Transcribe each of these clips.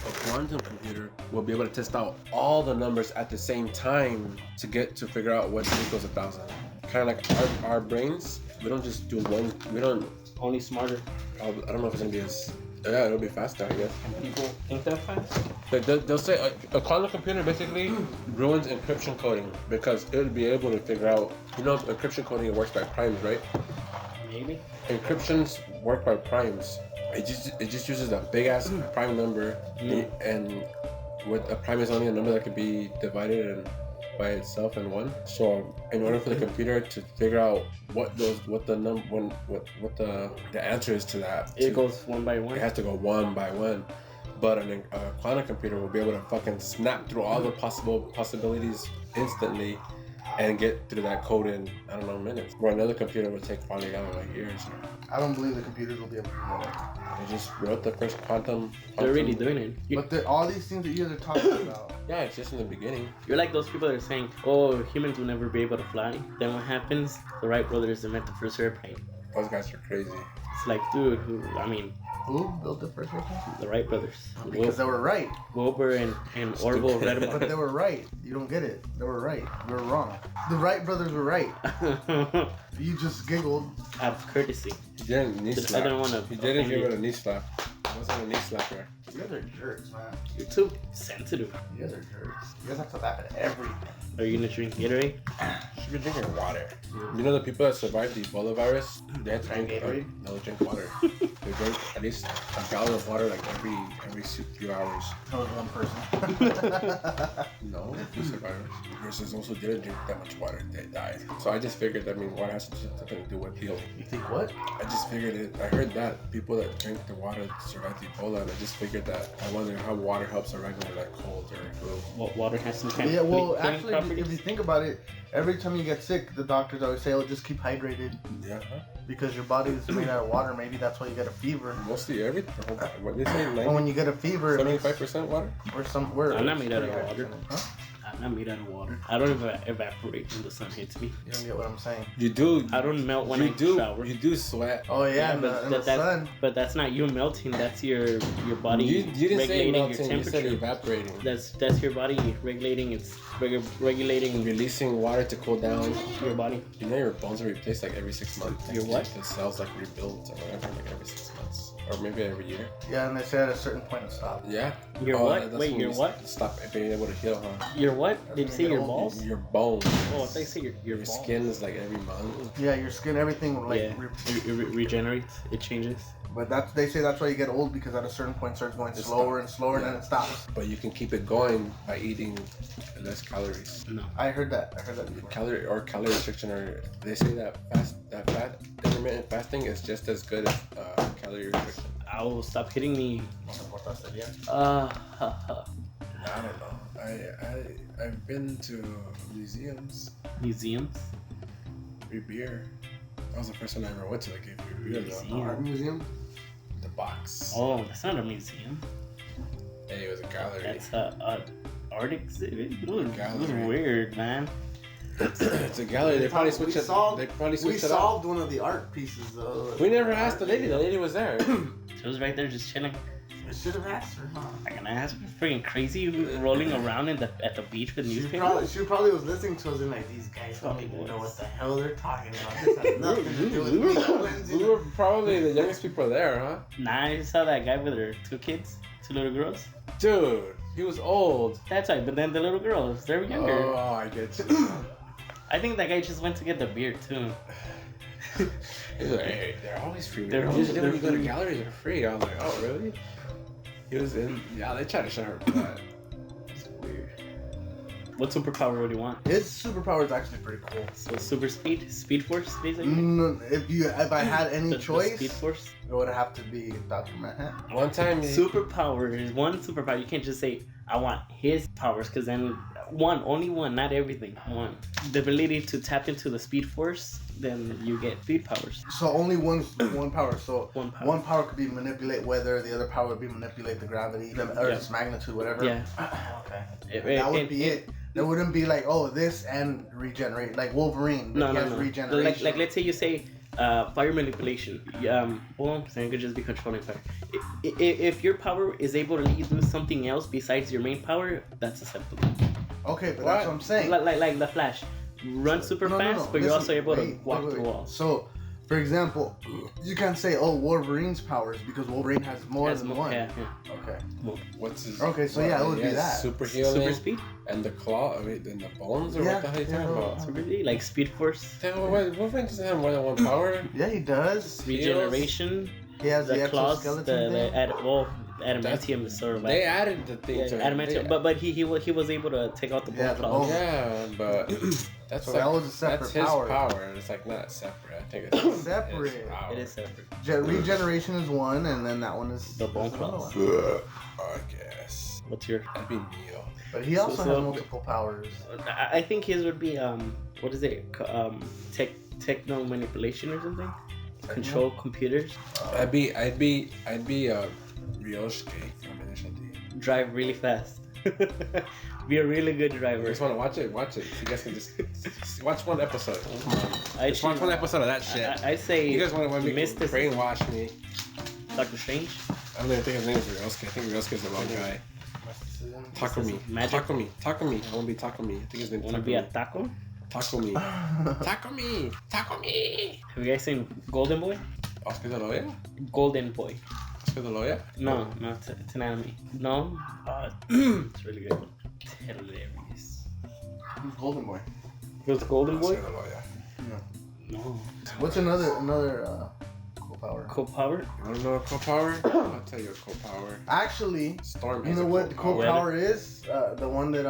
quantum computer will be able to test out all the numbers at the same time to figure out what equals 1,000. Kind of like our brains, we don't just do one. We don't. Only smarter. I don't know if it's gonna be as. Yeah, it'll be faster, I guess. And people think that fast? They'll say a quantum computer basically ruins encryption coding because it'll be able to figure out. You know, encryption coding works by primes, right? Maybe. Encryptions work by primes. It just uses a big ass prime number, and with a prime is only a number that can be divided by itself in one. So in order for the computer to figure out what the answer is to that, it goes one by one. It has to go one by one. But a quantum computer will be able to fucking snap through all the possibilities instantly and get through that code in, I don't know, minutes. Where another computer would take probably, I don't know, like years. I don't believe the computers will be able to do that. They just wrote the first quantum. They're really doing it. But all these things that you guys are talking about. Yeah, it's just in the beginning. You're like those people that are saying, oh, humans will never be able to fly. Then what happens? The Wright brothers invent the first airplane. Those guys are crazy. It's like, dude, Who built the first airplane? the Wright brothers. Because they were right. Wilbur and Orville read about But it. they were right. You don't get it. They were right. You were wrong. The Wright brothers were right. You just giggled. Out of courtesy. He didn't knee slap. I don't want to. He didn't give it a knee slap. It wasn't a knee slapper. You guys are jerks, man. You're too sensitive. You guys are jerks. You guys have to laugh at everything. Are you gonna drink Gatorade? You should be drinking water. You know the people that survived the Ebola virus? They had to drink Gatorade? No, drink water. They drink at least a gallon of water like every few hours. That was one person. No, the survivors. Versus also didn't drink that much water. They died. So I just figured, water has something to do with healing. You think what? I just figured it. I heard that people that drink the water survive the Ebola, and I just figured that. I wonder how water helps a regular like cold or flu. What water has some kind Yeah, of well, healing actually, properties? if you think about it, every time you get sick, the doctors always say, "Oh, just keep hydrated." Yeah. Because your body is made out of water. Maybe that's why you get a fever. Mostly everything. What they say, Well, when you get a fever, it makes- 75% water. or some. We're I'm not made out of water. Huh? I'm not made out of water. I don't evaporate when the sun hits me. You don't get what I'm saying. You do. I don't melt when I shower. You do sweat. Oh yeah, in the sun. But that's not you melting. That's your body You didn't say regulating your melting. You said temperature. evaporating. That's your body regulating regulating Releasing water to cool down. your body. You know your bones are replaced like every 6 months. Your what? The cells like rebuilt or whatever, like every 6 months. Or maybe every year. Yeah, and they say at a certain point it stops. Yeah. Your what? Wait, when your you what? Stop being able to heal, huh? Your what? Did you when say you get your old, balls? Your bones. Oh, I thought you said your Your balls. skin is like every month. Yeah, your skin, everything like. Yeah, it regenerates. It changes. But they say that's why you get old because at a certain point it starts going slower and slower, and then it stops. But you can keep it going by eating less calories. No. I heard that before. Calorie restriction, or they say that intermittent fasting is just as good as calorie restriction. Ow, stop hitting me. I don't know. I've been to museums. Museums? Free beer. That was the first one I ever went to that gave free beer. Museum. Art museum. The box. Oh, that's not a museum. Hey, it was a gallery. That's a art exhibit. It was Gallery. weird, man. It's a gallery. They probably switched it. We solved one of the art pieces though. We never asked the lady. The lady was there. She was right there just chilling. I should have asked her. Huh? I'm gonna ask her. Freaking crazy, rolling around at the beach with newspapers. She probably was listening to us and like, these guys don't even know what the hell they're talking about. This has nothing to do with me. We were probably the youngest people there, huh? Nah, I saw that guy with her two little girls. Dude, he was old. That's right, but then the little girls, they're younger. Oh, I get you. I think that guy just went to get the beer too. He's like, hey, they're always free. They're When always- you go to free. galleries, they're free. I was like, oh, really? He was in. Yeah, they tried to shut her butt. It's weird. What superpower would you want? His superpower is actually pretty cool. So super speed force, basically. If I had any The choice, speed force. it would have to be Dr. Manhattan. One time, Superpower is one superpower. You can't just say I want his powers, because then only one, not everything. One, the ability to tap into the speed force, then you get speed powers. So only one power. So One power. one power could be manipulate weather. The other power would be manipulate the gravity, the Earth's magnitude, whatever. Yeah. Okay. That would be it. There wouldn't be like, oh, this and regenerate, like Wolverine. No. Regeneration. Like let's say you say fire manipulation. Well, then it could just be controlling fire. If your power is able to let you do something else besides your main power, that's acceptable. Okay, but that's what I'm saying. Like the Flash, run super fast, but you're also able to walk through walls. So, for example, you can't say, "Oh, Wolverine's powers," because Wolverine has more than one. Yeah. Okay. What's his? Okay, so yeah, it would be that. Super healing. Super speed. And the claw, and the bones, or what the hell are you talking about? Super speed, like Speed Force. Wolverine doesn't have more than one power. Yeah, he does. Regeneration. He has the claws. exoskeleton thing. Adamantium is sort of like. They added the thing to adamantium, but he was able to take out the bone claws. Yeah, but that's so like, that was a separate that's his power. It's like not separate. I think it's separate. It is separate. Regeneration is one, and then that one is the bone claws. I guess. What's your? That'd be Neo. But he also has multiple powers. I think his would be what is it? Techno manipulation or something. Control computers. I'd be Ryosuke from Initial D. Drive really fast. Be a really good driver. You just want to watch it? Watch it. You guys can just watch one episode. Just watch one episode of that shit. I say you guys want to Mysticism. brainwash me. Doctor Strange. I don't even think his name is Ryosuke. I think Ryosuke is the wrong guy. Takumi. Takumi. I want to be Takumi. I think his name is Takumi. Want to be a taco? Takumi. Takumi. Have you guys seen Golden Boy? Oscar de la Hoya? Golden Boy. Oscar de la Hoya? No, it's an anime. No? It's really good. Hilarious. Who's Golden Boy? Who's Golden Boy? Oscar de la Hoya. No. What's another cool power? Cool power? You want to know a cool power? I'll tell you a cool power. Actually, Storm you has know a what the cool power. power is? The one that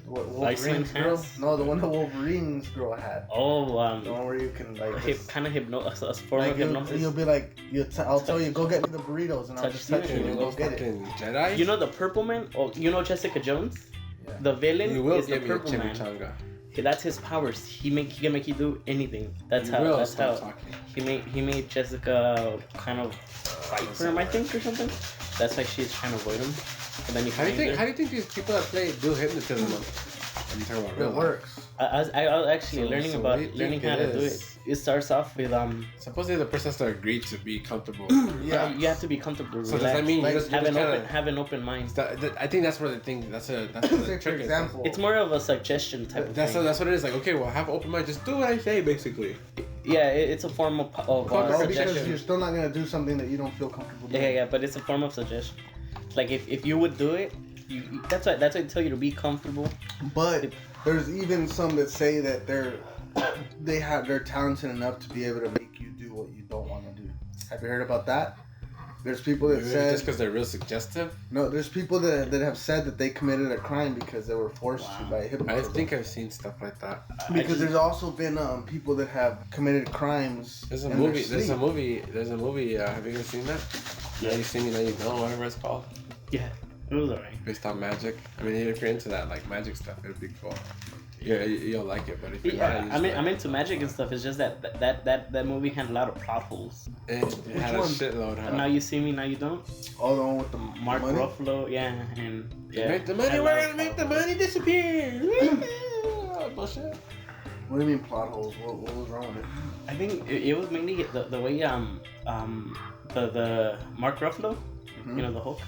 Wolverine's girl. has? No, the one that Wolverine's girl had. Oh, The one where you can like kind of a form of hypnosis. you'll be like, I'll tell you, go get me the burritos, and I'll Touch just touch you you and and you go get it. Fucking Jedi? You know the Purple Man? Oh, you know Jessica Jones? Yeah. The villain You will is the give me a Purple Man. chimichanga. That's his powers. He can make you do anything. That's You how. will That's stop how. talking. He made Jessica kind of fight for him, I think, or something. That's why she's trying to avoid him. And then he How do you think these people that play do hypnotism? Are you talking about real It life? works. I was actually learning so about what do you learning think how it to do it. is? It starts off with Supposedly the person has to agree to be comfortable. Yeah. you have to be comfortable. So does relax. that mean Like, you just have an kinda, open have an open mind. I think that's where the thing. That's where Say, the for trick is. example, It's more of a suggestion type of That's thing. what it is. Like, okay, well, have open mind. Just do what I say, basically. Yeah, it's a form of Fuck, because suggestion. you're still not gonna do something that you don't feel comfortable doing. Yeah, but it's a form of suggestion. Like if you would do it, that's why I tell you to be comfortable. But there's even some that say that they're talented enough to be able to make you do what you don't want to do. Have you heard about that? There's people that Maybe said just because they're real suggestive. no. There's people that have said that they committed a crime because they were forced to by I hypnotism. think I've seen stuff like that. Because there's also been people that have committed crimes. There's a in movie. their There's a sleep. movie. There's a movie. Have you guys seen that? Yeah. Now you see me, now you don't. Whatever it's called. Yeah, it was alright. Based on magic. I mean, if you're into that like magic stuff, it'd be cool. Yeah, you'll like it. But if you're Yeah, not, I'm into magic and stuff. It's just that movie had a lot of plot holes. It had a one? shitload. Huh? Now you see me, now you don't. Oh, the one with the Mark money? Ruffalo, yeah, and yeah. Make the money. had a We're lot of gonna make the plot holes. money disappear. Bullshit. What do you mean plot holes? What was wrong with it? I think it was mainly the way the Mark Ruffalo, Mhm. you know, the Hulk,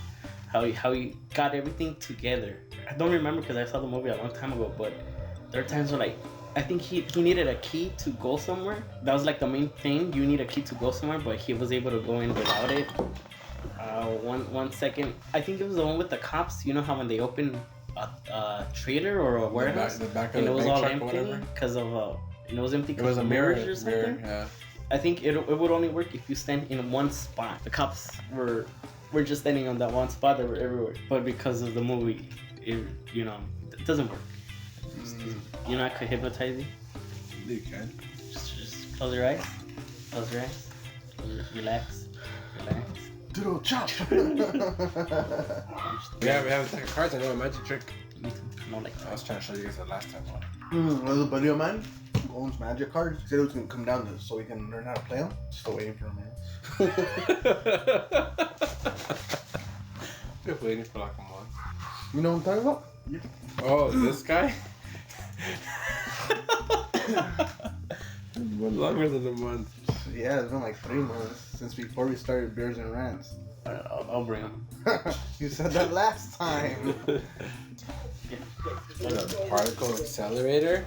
how he got everything together. I don't remember because I saw the movie a long time ago, but there are times where like I think he needed a key to go somewhere. That was like the main thing. You need a key to go somewhere, but he was able to go in without it. One second. I think it was the one with the cops. You know how when they open a trailer or a warehouse, The back of and the it was bank all truck or empty whatever. because of it was empty It because was a of mirror. mirrors or something. Yeah. I think it would only work if you stand in one spot. The cops were just standing on that one spot. They were everywhere, but because of the movie, it doesn't work. You know, I could hypnotize you. You can. Just close your eyes. Close your eyes. Relax. Doodle chop. We have a deck of cards. I know a magic trick. Me too. No, like I was trying to show you guys the last time one. There's a buddy of mine who owns magic cards. He said it was gonna come down to so we can learn how to play them. Still waiting for him, man. Been waiting for like a month. You know what I'm talking about? Oh, this guy? One longer than a month. Yeah, it's been like 3 months since before we started Beers and Rants. I'll bring them. You said that last time. The particle accelerator.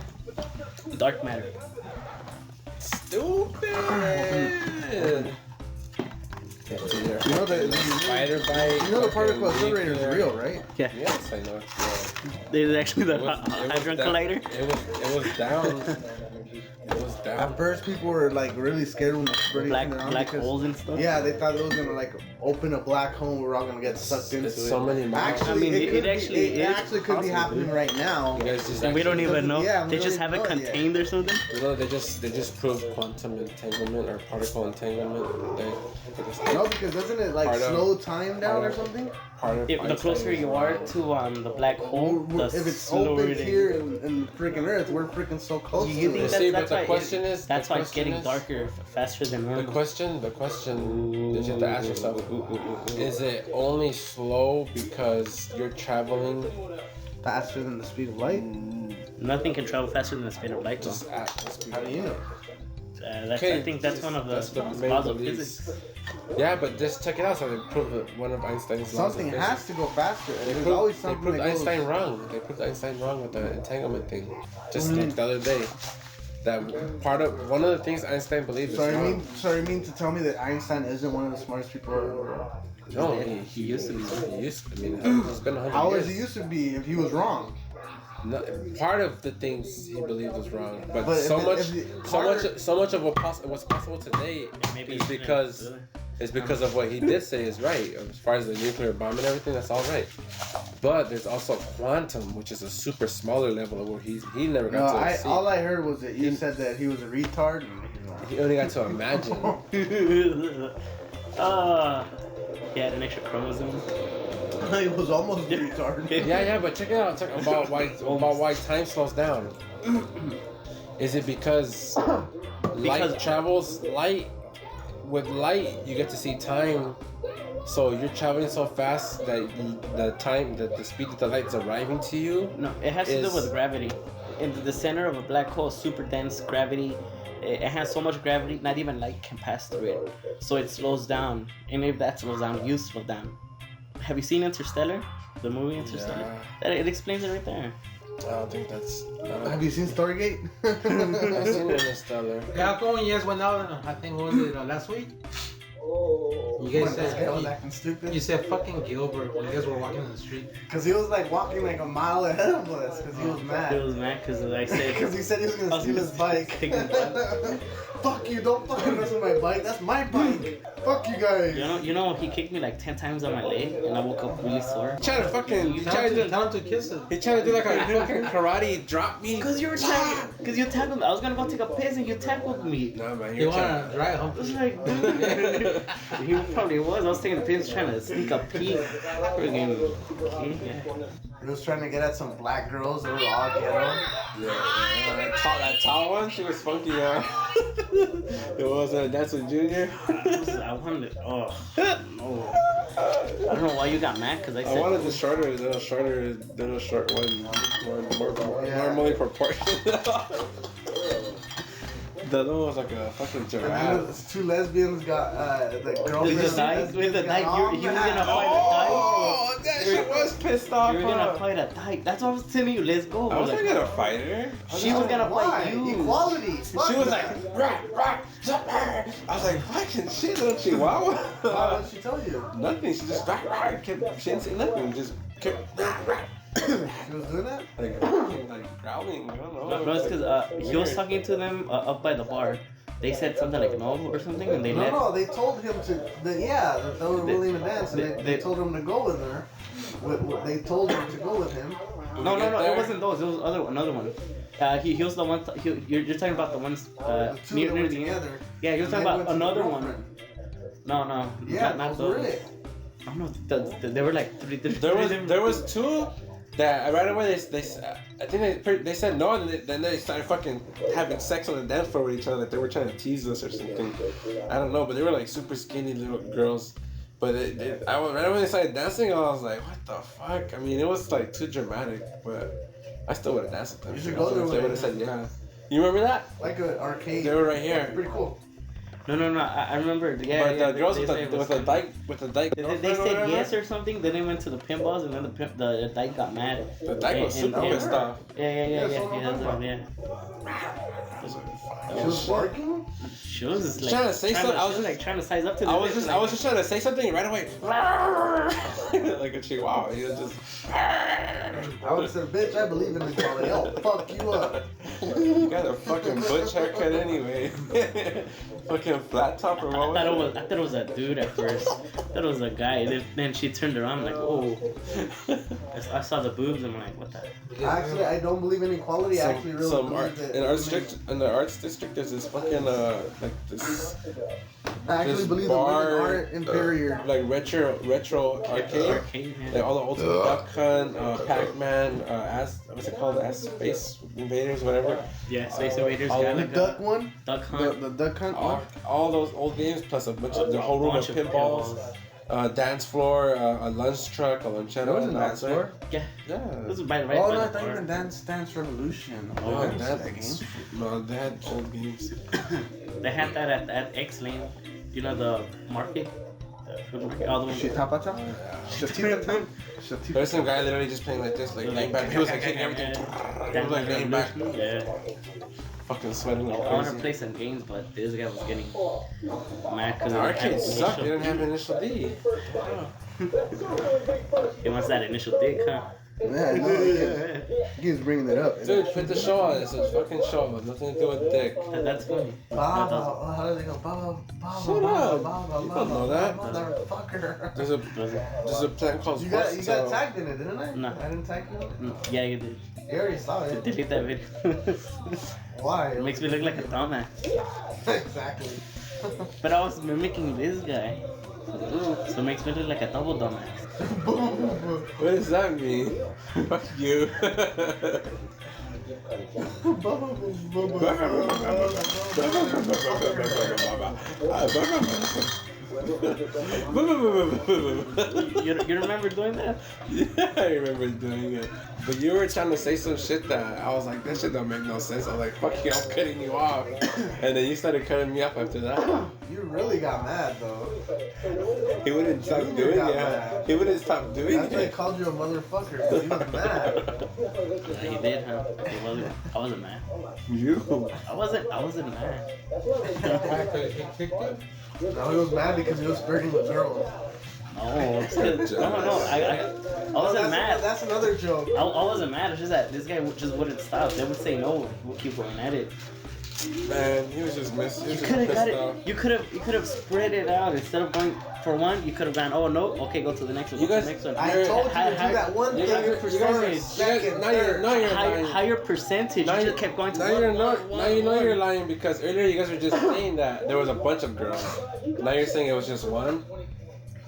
Dark matter. Stupid. You know the spider bite. You know the particle accelerator is real, right? Yeah. Yes, I know it's real. There's actually the It was Hadron down- Collider. It was down. It was down. At first, people were like really scared when they spread Black holes and stuff. Yeah, they thought it was gonna like open a black hole. We were all gonna get sucked into It's it. so many miles. Actually, I mean, it it actually could be possible, happening dude. right now. You guys just And we don't even know. Yeah, we They don't just even have it know it yet. contained or something. You know, they just proved quantum entanglement or particle entanglement. They just No, because doesn't it like Part of- slow time down or part of- something? part of If the closer you are to the black hole, the If it's slower open it is. here in freaking Earth, we're freaking so close You to think it. that- See, that's but the why question is, That's the why it's getting question is- darker faster than The normal. question that you have to ask yourself: is it only slow because you're traveling? Faster than the speed of light? Nothing can travel faster than the speed of light, though. Just at the speed. How do you know? I think that's one of the That's the main laws of beliefs. physics. Yeah, but just check it out. So they proved that one of Einstein's laws of Something physics. has to go faster. And They there's proved, always they something proved that goes. Einstein wrong. They proved Einstein wrong with the entanglement thing. Just like the other day. That one of the things Einstein believed is wrong. So you mean to tell me that Einstein isn't one of the smartest people in the world? No, he used to be. I mean, it's been 100 How years. is he used to be if he was wrong? No, part of the things he believed was wrong, but, But so if much of what's possible today Maybe is it's because is because of what he did say is right. As far as the nuclear bomb and everything, that's all right. But there's also quantum, which is a super smaller level of where he never No, got to see. all I heard was that you said that he was a retard. And He only got to imagine. He had an extra chromosome. he was almost a retard. Yeah, but check it out. Talk about why time slows down. Is it because light travels with light you get to see time, so you're traveling so fast that the speed that the light's arriving to you? No, it has to do Is- with gravity. In the center of a black hole, super dense gravity. It has so much gravity, not even light can pass through it. So it slows down. And if that slows down, you slow down. Have you seen Interstellar? The movie Interstellar? It explains it right there. I don't think that's. Have you seen Stargate? I've seen Interstellar. Yeah, how come when you guys went out, I think, what was it, last week? You guys said, acting stupid. you said fucking Gilbert when you guys were walking in the street. Because he was like walking like a mile ahead of us because he was It mad. was mad because I said. Because he said he was going to steal his bike. Take his bike. Fuck you, don't fucking mess with my bike. That's my bike. Fuck you guys. You know, he kicked me like 10 times on my leg, and I woke up really sore. He tried to fucking. He tried Tell him to kiss him. to do like a fucking karate drop me. Because you were trying, because you tackled me. I was gonna go take a piss, and you tackled me. No man, You you're want trying. to dry I was hump? like, dude. He probably was. I was taking a piss, trying to sneak a peek. Friggin' yeah. He was trying to get at some black girls that were all ghetto. Yeah, that tall one, she was funky, man. It was that's a junior. I wanted. Oh no. I don't know why you got mad, because I I said. wanted the shorter, than a short one, more normally proportioned. The other one was like a fucking And giraffe. then two lesbians got the girl. Did you lesbians die? With the got dyke, all he was mad. gonna fight Oh, that shit was pissed off. You were gonna fight a dyke. That's what I was telling you. Let's go. I was Like, not gonna fight her. she was gonna Why? fight you. Equality. Fuck She was that. like, right, jump her. I was like, fucking shit, little chihuahua. What did she tell you? Nothing. She just kept. She didn't say nothing. Just kept She was doing that? like growling. I don't know. No, it's because he was talking to them up by the bar. They said something like no or something, and they left. No, they told him to. That they were willing to dance, and they told him to go with her. They told him to go with him. No, it wasn't those. It was another one. He was the one. You're talking about the ones The two near that were the end. together. Yeah, he was And talking they about went to the another one. girlfriend. No, Yeah, not those were those. it. I don't know. They were like three. There was two that right away they I think they said no, and then they started fucking having sex on the dance floor with each other. Like they were trying to tease us or something. I don't know, but they were like super skinny little girls. But right when they started dancing, I was like, what the fuck? I mean, it was like too dramatic, but I still would have danced with them. You should go there if they with would have them. said yeah. You remember that? Like an arcade. They were right here. Pretty cool. No. I remember. Yeah, But yeah. the girls they with said it the was with the funny. dyke with the dyke. They girlfriend or said whatever, yes or something. Then they went to the pinballs, and then the dyke got mad. The dyke was super and- pissed off. Yeah. Yeah, He so has no yeah. She was barking? She was just like Trying to say something, I was she just- trying to size up to the I was bitch, just like, I was just trying to say something right away. Like a chihuahua. He was just. I would have said, bitch, I believe in equality. I'll fuck you up. You got a fucking butch haircut anyway. Fucking flat top or what? I thought it was a dude at first. I thought it was a guy. Then she turned around, I'm like, oh. I saw the boobs. I'm like, what the? Actually, I don't believe in equality. I actually really Some believe art that in arts women- district in the arts district. There's this fucking like this. I actually this believe bar, that women aren't inferior. like retro arcade. Arcade, Like yeah. all the Ultimate Duck Hunt, Pac-Man, what's it called? Space Invaders, whatever. Yeah, Space Invaders, all The Galaga, duck one? Duck Hunt. The duck hunt one? All those old games plus a bunch of the whole room of bunch of pinballs, dance floor, a lunch truck, a luncheonette. There was a dance right? floor? Yeah, Yeah. this is by the Oh, by no, I the thought you bar. meant Dance Revolution. They Oh, had that that. game. No, they had old games. They had that at X Lane. You know the market, the food market, all the way. Shitapata? Shatita? There's some guy literally just playing like this, like laying back. He was like hitting everything. He was like laying back, Yeah. fucking sweating like I want to crazy. play some games, but this guy was getting mad because The arcade sucked. They didn't have initial D. He wants that initial dick, huh? Yeah, no, he keeps bringing it up. Dude, put the show on. It's a fucking show. Nothing to do with dick. That's funny. Baba, how do they go? Baba, Baba, Shut up. Baba, You don't know that. motherfucker. There's a plant called You got so- tagged in it, didn't I? No. I didn't tag you in it. Yeah, you did. You already saw it. Delete that video. Why? It makes me look like a dumbass. Exactly. But I was mimicking this guy. So it makes me look like a double dumbass. What does that mean? Fuck you. You remember doing that? Yeah, I remember doing it. But you were trying to say some shit that I was like, that shit don't make no sense. I was like, fuck you, I'm cutting you off. And then you started cutting me off after that. You really got mad though. He wouldn't stop You doing got it. mad. He wouldn't stop doing That's why I it. called you a motherfucker. 'Cause he was mad. Yeah, he did, huh? I wasn't mad. You. I wasn't mad. Because he kicked it. No, he was mad because he was flirting with girls. No, it's 'cause- no. I wasn't mad. That's another joke. I wasn't mad. It's just that this guy just wouldn't stop. They would say no. We'll keep going at it. Man, he was just missed. He You was could just have got pissed it. off. You could have spread it out instead of going for one. You could have gone. Oh no. Okay, go to the next one. You Go to guys- the next one. I told you to Hi- do that one you thing guys- for you guys- first, you guys- second, now you're- third. now you're- Higher percentage. Now You you just kept going to now one, you're not. one, Now you know one. you're lying because earlier you guys were just saying that there was a bunch of girls. Now you're saying it was just one.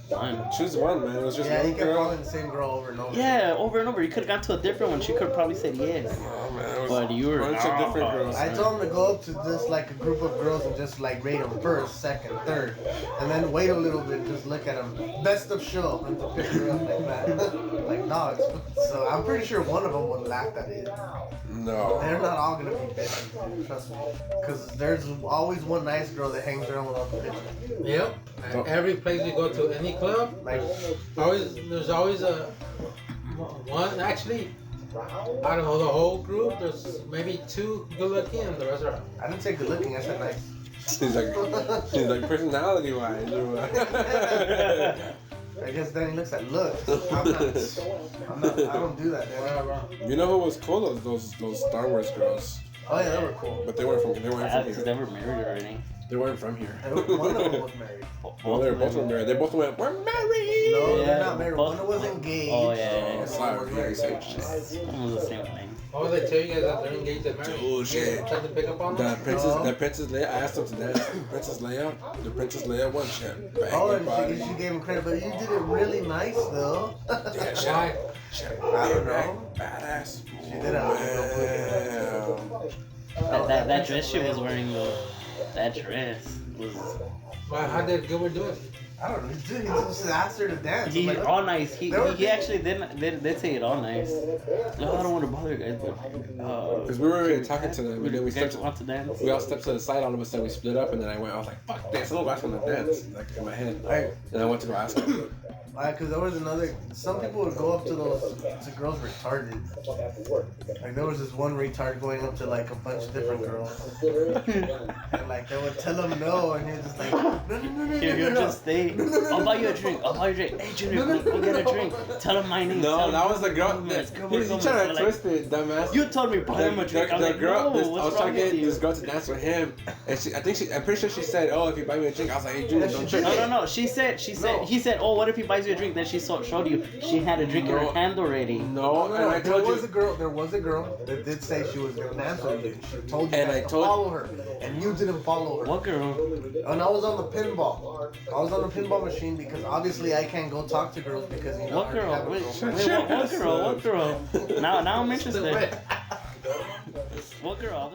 One. Choose one, man. It was just Yeah, he one kept girl. calling the same girl over and over. Yeah, over and over. You could have gone to a different one. She could have probably said yes. Oh man, it was But you were- a bunch of different girls. I told him to go up to just like a group of girls and just like rate them first, second, third, and then wait a little bit, just look at them. Best of show and to pick her up like that, like dogs. So I'm pretty sure one of them would laugh at it. No. They're not all gonna be bitches, dude, trust me. Cause there's always one nice girl that hangs around with all the bitches. Yep. And every place you go to, any club, Like, there's always a one. Actually, I don't know the whole group. There's maybe two good looking, and the rest are. I didn't say good looking, I said nice. She's like personality wise. I guess Danny looks at looks. I'm not, I don't do that, Danny. Whatever. You know who was cool? Those Star Wars girls. Oh yeah, they were cool. But they weren't from Because here. they were married already. They weren't from here. One of them was married. Well, they were both were married. They both went, we're married. No, Yeah, they're not married. both- One was engaged. Oh, yeah. Oh, sorry, yeah, same shit. Almost the same thing. Why would they tell you guys that they're engaged and married? Oh, shit. You tried to pick up on The them? Princess Leia, I asked them today, Princess Leia, the Princess Leia one shit. Oh, Banging body. and she gave him credit, but you did it really nice though. Yeah, shit. Why? Shit. I don't know. Badass. She did have Wow. That dress she was wearing though. That dress was. Why? How did Gilbert do it? I don't know. He just asked her to dance. He's I'm like, all nice. He There were actually did say it all nice. No, I don't want to bother you guys, but Because we were already talking to them, and then we you guys stepped. want to dance? We all stepped to the side. All of a sudden, we split up, and then I was like, "Fuck this! I'm gonna go ask him to dance." Like in my head. Right. And I went to go ask him. Because there was some people would go up to girls retarded. Like there was this one retard going up to like a bunch of different girls, and like they would tell him no, and he was just like, no. He'll just stay. I'll buy you a drink. Hey, Junior, go get a drink. Tell him my name. No, that was the girl. He's trying to Like, twist it, dumbass. You told me buy him a drink. I was like, girl, no, I was what's trying wrong to get with you? this girl to dance with him, and I'm pretty sure she said, "Oh, if you buy me a drink," I was like, "Hey, Junior, Yeah, don't she drink." did. No. She said, he said, oh, what if he buys you a drink? Then she showed you she had a drink in her hand already. No, and I There told was you. a girl that did say she was gonna dance with you. She told you And guys I to told- follow her, and you didn't follow her. What girl? And I was on the pinball. I was on the pinball machine because obviously I can't go talk to girls because you know. What I already girl? have a Wait, girlfriend. what girl? What girl? Now I'm interested. What girl?